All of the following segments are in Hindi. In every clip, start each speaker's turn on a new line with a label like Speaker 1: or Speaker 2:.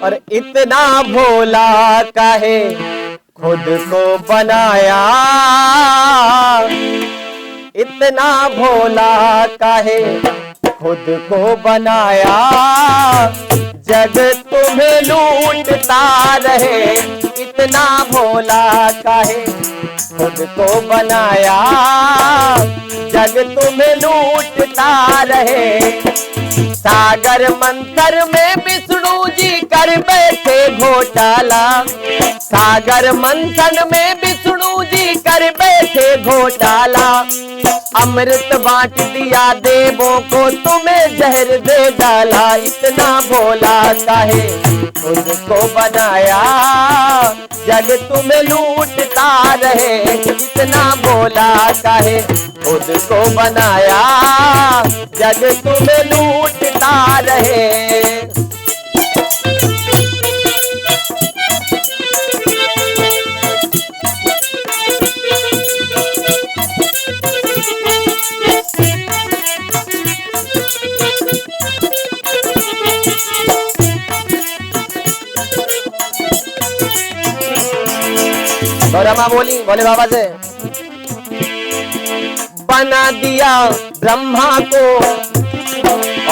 Speaker 1: और इतना भोला काहे खुद को बनाया, इतना भोला काहे खुद को बनाया, जग तुम्हें लूटता रहे, इतना भोला काहे खुद को बनाया, जग तुम्हें लूटता रहे। सागर मंथन में विष्णु जी कर बैठे घोटाला, सागर मंथन में विष्णु जी कर बैठे घोटाला, अमृत बांट दिया देवों को तुम्हें जहर दे डाला, इतना भोला काहे खुद को बनाया, जग तुम्हें लूटता रहे, इतना भोला काहे खुद को बनाया, जग तुम्हें लूटता रहे। गौरमा बोली बोले बाबा से, बना दिया ब्रह्मा को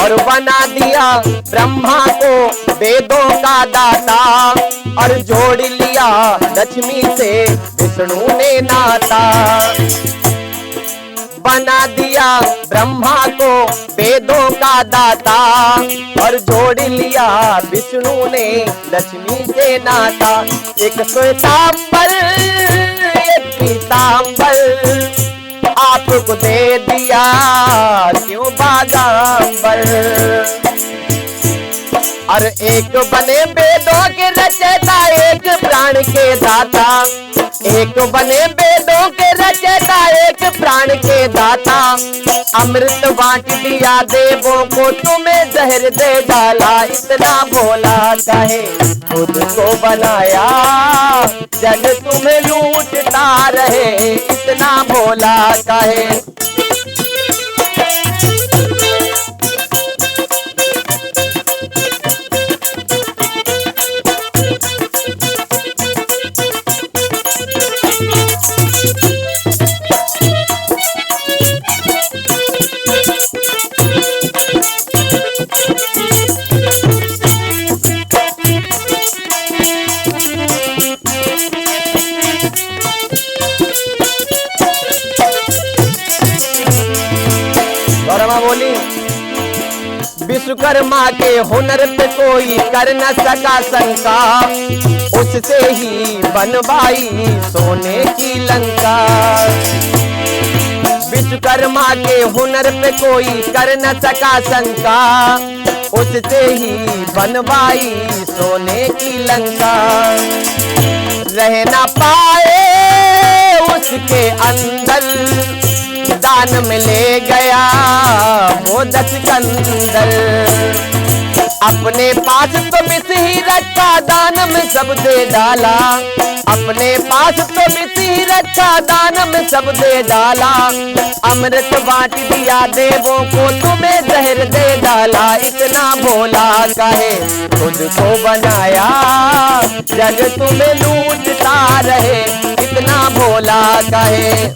Speaker 1: और बना दिया ब्रह्मा को वेदों का दाता, और जोड़ लिया लक्ष्मी से विष्णु ने नाता। बना दिया ब्रह्मा को वेदों का दाता, और जोड़ लिया विष्णु ने लक्ष्मी से नाता। एक श्वेतांबर एक पीतांबर आपको दे दिया क्यों बागांबर, और एक बने वेदों के रचयिता एक प्राण के दाता, एक बने वेदों के रचयिता एक प्राण के दाता। अमृत बांट दिया देवों को तुम्हें जहर दे डाला, इतना भोला काहे खुद को बनाया, जग तुम्हें लूटता रहे, इतना भोला काहे। बोली विश्वकर्मा के हुनर पे कोई कर न सका शंका, उससे ही बनवाई सोने की लंका। विश्वकर्मा के हुनर पे कोई कर न सका शंका, उससे ही बनवाई सोने की लंका। रह न पाए उसके अंदर दान में ले गया वो 10 कंदर, अपने पास तो मिस ही रखा दान में सब दे डाला, अपने पास तो मिस ही रखा दान में सब दे डाला। अमृत बांट दिया देवों को तुम्हें जहर दे डाला, इतना भोला काहे खुद को बनाया, जग तुम्हें लूटता रहे, इतना भोला काहे।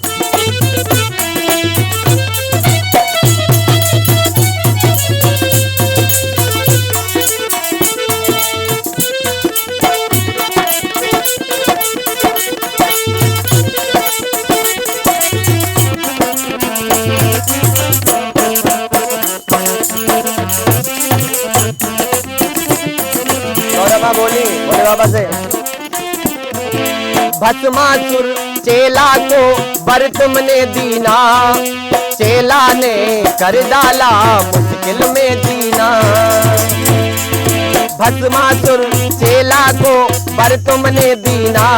Speaker 1: बोली बोले बाबा से, भस्मासुर चेला को वर तुमने दीना, चेला ने कर डाला मुश्किल में जीना। भस्मासुर चेला को वर तुमने दीना,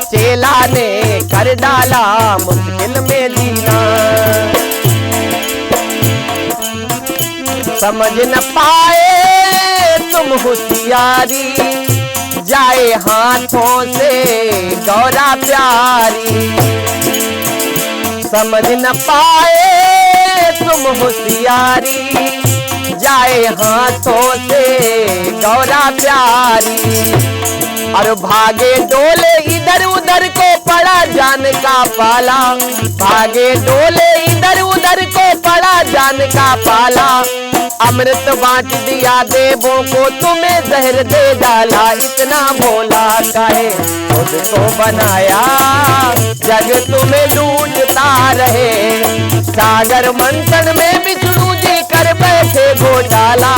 Speaker 1: चेला ने कर डाला मुश्किल में जीना। समझ न पाए तुम होशियारी, जाए हाथों से गौरा प्यारी। समझ न पाए तुम होशियारी, जाए हाथों से गौरा प्यारी। और भागे डोले इधर उधर को पड़ा जान का पाला, भागे डोले इधर उधर को पड़ा जान का पाला। अमृत बांट दिया देवों को तुम्हें जहर दे डाला, इतना भोला काहे खुद को बनाया, जग तुम्हें लूटता रहे। सागर मंथन में विष्णु जी कर बैठे घोटाला,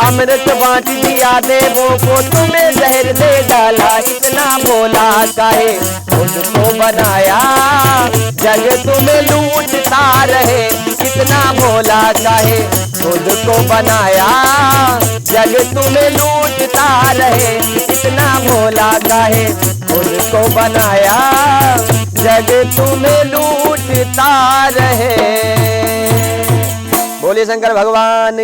Speaker 1: अमृत बांट दिया देवों को तुम्हें जहर दे डाला, इतना भोला काहे खुद को बनाया, जग तुम्हें लूटता रहे। इतना भोला काहे खुद को बनाया, जग तुम्हें लूटता रहे। इतना भोला काहे खुद को बनाया, जग तुम्हें लूटता रहे। बोलिए शंकर भगवान।